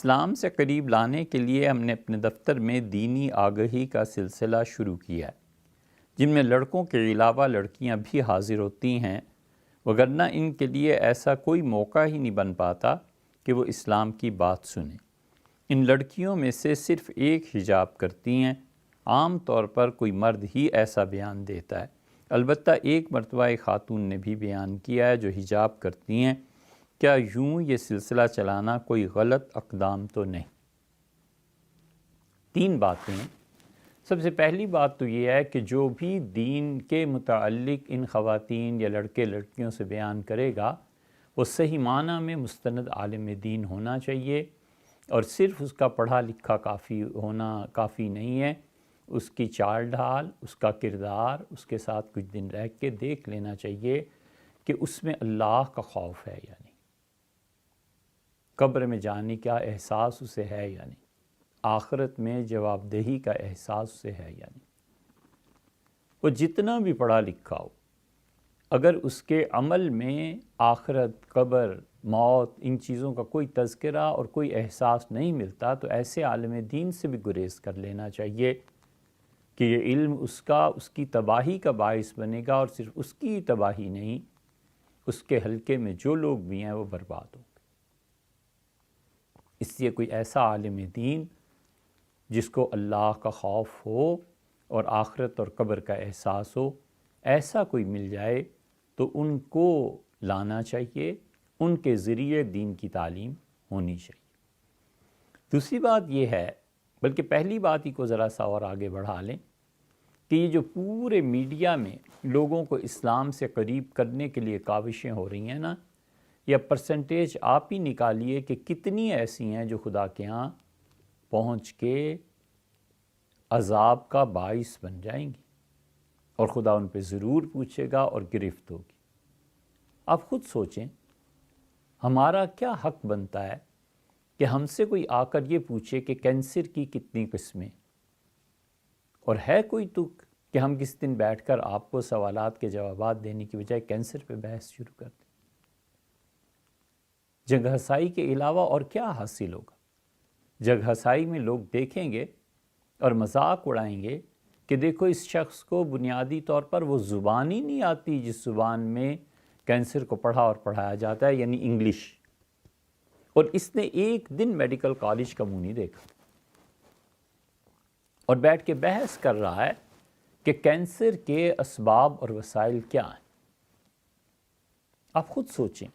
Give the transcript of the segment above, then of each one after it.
اسلام سے قریب لانے کے لیے ہم نے اپنے دفتر میں دینی آگہی کا سلسلہ شروع کیا ہے، جن میں لڑکوں کے علاوہ لڑکیاں بھی حاضر ہوتی ہیں، وگرنہ ان کے لیے ایسا کوئی موقع ہی نہیں بن پاتا کہ وہ اسلام کی بات سنیں۔ ان لڑکیوں میں سے صرف ایک حجاب کرتی ہیں۔ عام طور پر کوئی مرد ہی ایسا بیان دیتا ہے، البتہ ایک مرتبہ ایک خاتون نے بھی بیان کیا ہے جو حجاب کرتی ہیں۔ کیا یوں یہ سلسلہ چلانا کوئی غلط اقدام تو نہیں؟ تین باتیں۔ سب سے پہلی بات تو یہ ہے کہ جو بھی دین کے متعلق ان خواتین یا لڑکے لڑکیوں سے بیان کرے گا وہ صحیح معنی میں مستند عالم دین ہونا چاہیے، اور صرف اس کا پڑھا لکھا ہونا کافی نہیں ہے۔ اس کی چال ڈھال، اس کا کردار، اس کے ساتھ کچھ دن رہ کے دیکھ لینا چاہیے کہ اس میں اللہ کا خوف ہے یا نہیں، قبر میں جانے کا احساس اسے ہے یا نہیں، آخرت میں جواب دہی کا احساس اسے ہے یا نہیں۔ وہ جتنا بھی پڑھا لکھا ہو، اگر اس کے عمل میں آخرت، قبر، موت، ان چیزوں کا کوئی تذکرہ اور کوئی احساس نہیں ملتا تو ایسے عالم دین سے بھی گریز کر لینا چاہیے کہ یہ علم اس کی تباہی کا باعث بنے گا، اور صرف اس کی تباہی نہیں، اس کے حلقے میں جو لوگ بھی ہیں وہ برباد ہوں گے۔ اس لیے کوئی ایسا عالم دین جس کو اللہ کا خوف ہو اور آخرت اور قبر کا احساس ہو، ایسا کوئی مل جائے تو ان کو لانا چاہیے، ان کے ذریعے دین کی تعلیم ہونی چاہیے۔ دوسری بات یہ ہے، بلکہ پہلی بات ہی کو ذرا سا اور آگے بڑھا لیں، کہ یہ جو پورے میڈیا میں لوگوں کو اسلام سے قریب کرنے کے لیے کاوشیں ہو رہی ہیں نا، یا پرسنٹیج آپ ہی نکالیے کہ کتنی ایسی ہیں جو خدا کے ہاں پہنچ کے عذاب کا باعث بن جائیں گی، اور خدا ان پہ ضرور پوچھے گا اور گرفت ہوگی۔ آپ خود سوچیں، ہمارا کیا حق بنتا ہے کہ ہم سے کوئی آ کر یہ پوچھے کہ کینسر کی کتنی قسمیں، اور ہے کوئی تک کہ ہم کس دن بیٹھ کر آپ کو سوالات کے جوابات دینے کی بجائے کینسر پہ بحث شروع کر دیں؟ جگ ہسائی کے علاوہ اور کیا حاصل ہوگا؟ جگ ہسائی میں لوگ دیکھیں گے اور مذاق اڑائیں گے کہ دیکھو اس شخص کو بنیادی طور پر وہ زبان ہی نہیں آتی جس زبان میں کینسر کو پڑھا اور پڑھایا جاتا ہے، یعنی انگلش، اور اس نے ایک دن میڈیکل کالج کا منہ نہیں دیکھا اور بیٹھ کے بحث کر رہا ہے کہ کینسر کے اسباب اور وسائل کیا ہیں۔ آپ خود سوچیں،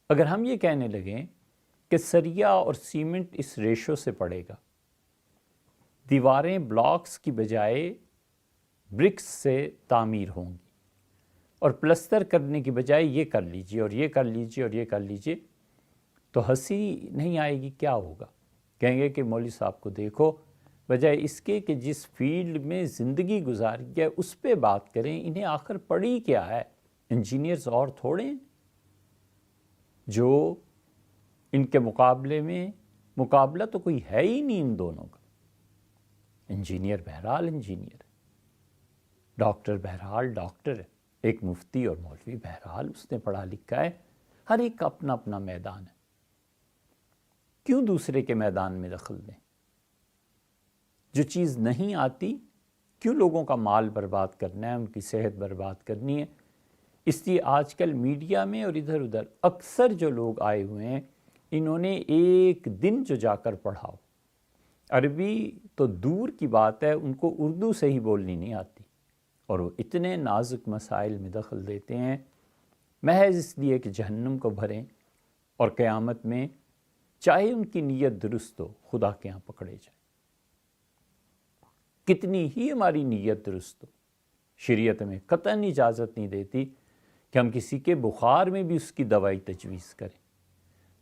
اگر ہم یہ کہنے لگیں کہ سریا اور سیمنٹ اس ریشو سے پڑے گا، دیواریں بلاکس کی بجائے برکس سے تعمیر ہوں گی، اور پلستر کرنے کی بجائے یہ کر لیجئے اور یہ کر لیجئے اور یہ کر لیجئے، تو ہنسی نہیں آئے گی؟ کیا ہوگا؟ کہیں گے کہ مولوی صاحب کو دیکھو، بجائے اس کے کہ جس فیلڈ میں زندگی گزاری ہے اس پہ بات کریں، انہیں آخر پڑھی کیا ہے؟ انجینئرز اور تھوڑے ہیں جو ان کے مقابلے میں، مقابلہ تو کوئی ہے ہی نہیں ان دونوں کا۔ انجینئر بہرحال انجینئر ہے، ڈاکٹر بہرحال ڈاکٹر ہے، ایک مفتی اور مولوی بہرحال اس نے پڑھا لکھا ہے، ہر ایک کا اپنا اپنا میدان ہے۔ کیوں دوسرے کے میدان میں دخل دیں؟ جو چیز نہیں آتی کیوں لوگوں کا مال برباد کرنا ہے، ان کی صحت برباد کرنی ہے؟ اس لیے آج کل میڈیا میں اور ادھر ادھر اکثر جو لوگ آئے ہوئے ہیں، انہوں نے ایک دن جو جا کر پڑھاؤ، عربی تو دور کی بات ہے، ان کو اردو سے ہی بولنی نہیں آتی، اور وہ اتنے نازک مسائل میں دخل دیتے ہیں محض اس لیے کہ جہنم کو بھریں، اور قیامت میں چاہے ان کی نیت درست ہو خدا کے ہاں پکڑے جائیں۔ کتنی ہی ہماری نیت درست ہو، شریعت میں قطعاً اجازت نہیں دیتی کہ ہم کسی کے بخار میں بھی اس کی دوائی تجویز کریں۔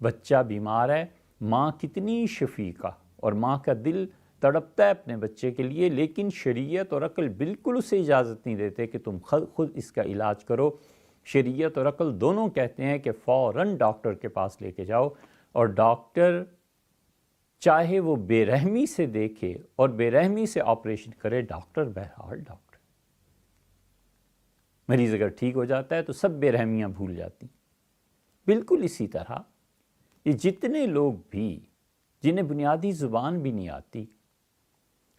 بچہ بیمار ہے، ماں کتنی شفیقہ، اور ماں کا دل تڑپتا ہے اپنے بچے کے لیے، لیکن شریعت اور عقل بالکل اسے اجازت نہیں دیتے کہ تم خود اس کا علاج کرو۔ شریعت اور عقل دونوں کہتے ہیں کہ فوراً ڈاکٹر کے پاس لے کے جاؤ، اور ڈاکٹر چاہے وہ بے رحمی سے دیکھے اور بے رحمی سے آپریشن کرے، ڈاکٹر بہرحال ڈاکٹر۔ مریض اگر ٹھیک ہو جاتا ہے تو سب بے رحمیاں بھول جاتی۔ بالکل اسی طرح یہ جتنے لوگ بھی جنہیں بنیادی زبان بھی نہیں آتی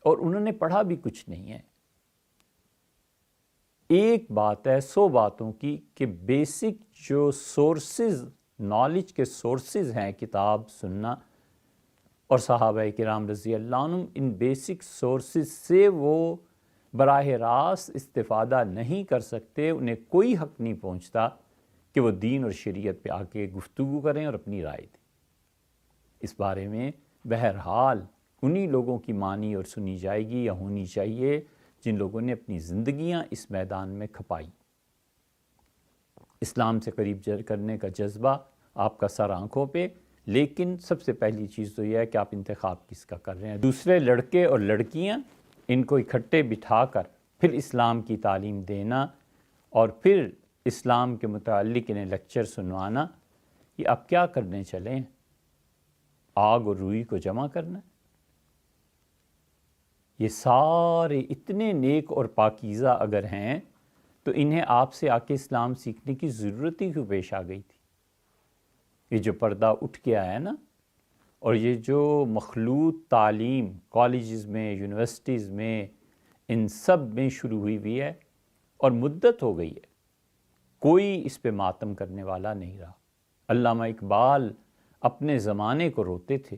اور انہوں نے پڑھا بھی کچھ نہیں ہے، ایک بات ہے 100 باتوں کی کہ بیسک جو سورسز، نالج کے سورسز ہیں، کتاب، سننا اور صحابہ کرام رضی اللہ عنہم، ان بیسک سورسز سے وہ براہ راست استفادہ نہیں کر سکتے، انہیں کوئی حق نہیں پہنچتا کہ وہ دین اور شریعت پہ آ کے گفتگو کریں اور اپنی رائے دیں۔ اس بارے میں بہرحال انہی لوگوں کی مانی اور سنی جائے گی یا ہونی چاہیے جن لوگوں نے اپنی زندگیاں اس میدان میں کھپائی۔ اسلام سے قریب کرنے کا جذبہ آپ کا سر آنکھوں پہ، لیکن سب سے پہلی چیز تو یہ ہے کہ آپ انتخاب کس کا کر رہے ہیں۔ دوسرے لڑکے اور لڑکیاں، ان کو اکٹھے بٹھا کر پھر اسلام کی تعلیم دینا اور پھر اسلام کے متعلق انہیں لیکچر سنوانا، یہ آپ کیا کرنے چلے ہیں؟ آگ اور روئی کو جمع کرنا؟ یہ سارے اتنے نیک اور پاکیزہ اگر ہیں تو انہیں آپ سے آ کے اسلام سیکھنے کی ضرورت ہی کیوں پیش آ گئی تھی؟ یہ جو پردہ اٹھ کے آیا نا، اور یہ جو مخلوط تعلیم کالجز میں، یونیورسٹیز میں، ان سب میں شروع ہوئی ہے اور مدت ہو گئی ہے، کوئی اس پہ ماتم کرنے والا نہیں رہا۔ علامہ اقبال اپنے زمانے کو روتے تھے،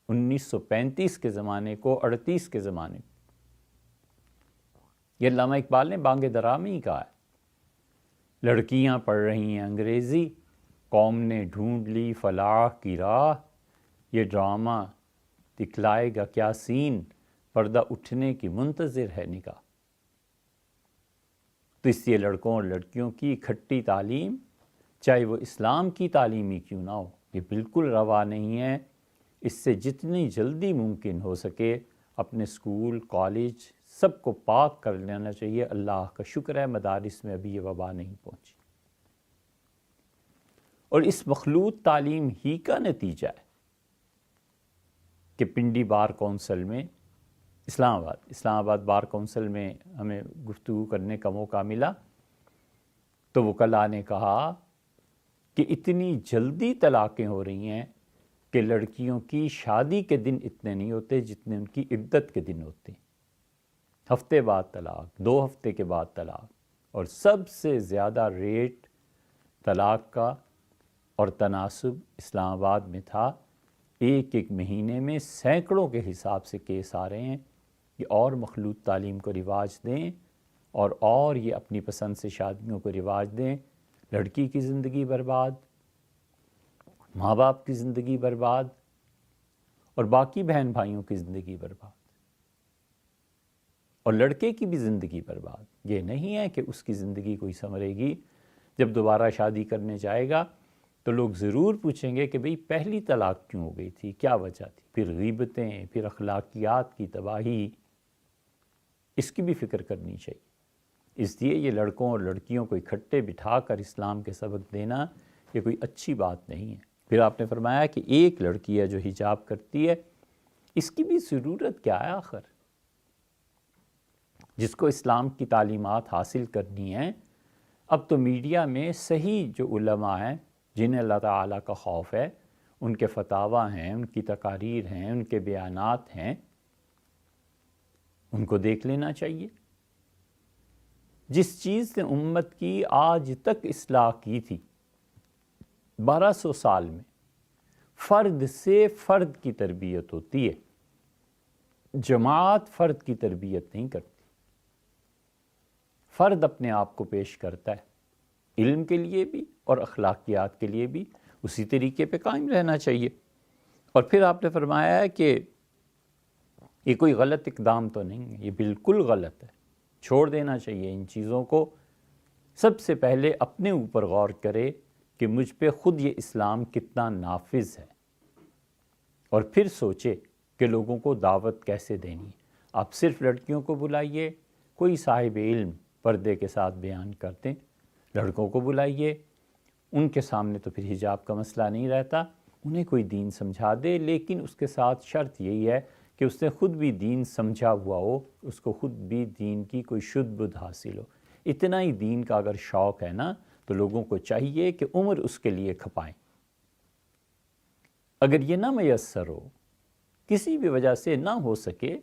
1935 کے زمانے کو، 38 کے زمانے کو۔ یہ علامہ اقبال نے بانگ درا میں ہی کہا ہے، لڑکیاں پڑھ رہی ہیں انگریزی، قوم نے ڈھونڈ لی فلاح کی راہ، یہ ڈرامہ دکھلائے گا کیا سین، پردہ اٹھنے کی منتظر ہے نگاہ۔ تو اس لیے لڑکوں اور لڑکیوں کی اکٹھی تعلیم، چاہے وہ اسلام کی تعلیم ہی کیوں نہ ہو، یہ بالکل روا نہیں ہے۔ اس سے جتنی جلدی ممکن ہو سکے اپنے سکول، کالج سب کو پاک کر لینا چاہیے۔ اللہ کا شکر ہے مدارس میں ابھی یہ وبا نہیں پہنچی، اور اس مخلوط تعلیم ہی کا نتیجہ ہے کہ پنڈی بار کونسل میں، اسلام آباد بار کونسل میں ہمیں گفتگو کرنے کا موقع ملا، تو وکلاء نے کہا کہ اتنی جلدی طلاقیں ہو رہی ہیں کہ لڑکیوں کی شادی کے دن اتنے نہیں ہوتے جتنے ان کی عدت کے دن ہوتے ہیں۔ ہفتے بعد طلاق، 2 ہفتے کے بعد طلاق، اور سب سے زیادہ ریٹ طلاق کا اور تناسب اسلام آباد میں تھا۔ ایک مہینے میں سینکڑوں کے حساب سے کیس آ رہے ہیں۔ یہ اور مخلوط تعلیم کو رواج دیں اور یہ اپنی پسند سے شادیوں کو رواج دیں، لڑکی کی زندگی برباد، ماں باپ کی زندگی برباد، اور باقی بہن بھائیوں کی زندگی برباد، اور لڑکے کی بھی زندگی برباد۔ یہ نہیں ہے کہ اس کی زندگی کوئی سنورے گی۔ جب دوبارہ شادی کرنے جائے گا تو لوگ ضرور پوچھیں گے کہ بھئی پہلی طلاق کیوں ہو گئی تھی، کیا وجہ تھی؟ پھر غیبتیں، پھر اخلاقیات کی تباہی، اس کی بھی فکر کرنی چاہیے۔ اس لیے یہ لڑکوں اور لڑکیوں کو اکٹھے بٹھا کر اسلام کے سبق دینا یہ کوئی اچھی بات نہیں ہے۔ پھر آپ نے فرمایا کہ ایک لڑکی ہے جو حجاب کرتی ہے، اس کی بھی ضرورت کیا ہے آخر؟ جس کو اسلام کی تعلیمات حاصل کرنی ہیں، اب تو میڈیا میں صحیح جو علماء ہیں جنہیں اللہ تعالیٰ کا خوف ہے، ان کے فتاویٰ ہیں، ان کی تقاریر ہیں، ان کے بیانات ہیں، ان کو دیکھ لینا چاہیے۔ جس چیز نے امت کی آج تک اصلاح کی تھی 1200 سال میں، فرد سے فرد کی تربیت ہوتی ہے، جماعت فرد کی تربیت نہیں کرتی۔ فرد اپنے آپ کو پیش کرتا ہے، علم کے لیے بھی اور اخلاقیات کے لیے بھی اسی طریقے پہ قائم رہنا چاہیے۔ اور پھر آپ نے فرمایا ہے کہ یہ کوئی غلط اقدام تو نہیں ہے، یہ بالکل غلط ہے، چھوڑ دینا چاہیے ان چیزوں کو۔ سب سے پہلے اپنے اوپر غور کرے کہ مجھ پہ خود یہ اسلام کتنا نافذ ہے، اور پھر سوچے کہ لوگوں کو دعوت کیسے دینی ہے۔ آپ صرف لڑکیوں کو بلائیے، کوئی صاحب علم پردے کے ساتھ بیان کرتے، لڑکوں کو بلائیے، ان کے سامنے تو پھر حجاب کا مسئلہ نہیں رہتا، انہیں کوئی دین سمجھا دے، لیکن اس کے ساتھ شرط یہی ہے کہ اس نے خود بھی دین سمجھا ہوا ہو، اس کو خود بھی دین کی کوئی شدھ بدھ حاصل ہو۔ اتنا ہی دین کا اگر شوق ہے نا، تو لوگوں کو چاہیے کہ عمر اس کے لیے کھپائیں۔ اگر یہ نہ میسر ہو، کسی بھی وجہ سے نہ ہو سکے،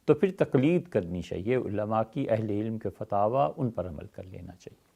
تو پھر تقلید کرنی چاہیے علماء کی، اہل علم کے فتاویٰ ان پر عمل کر لینا چاہیے۔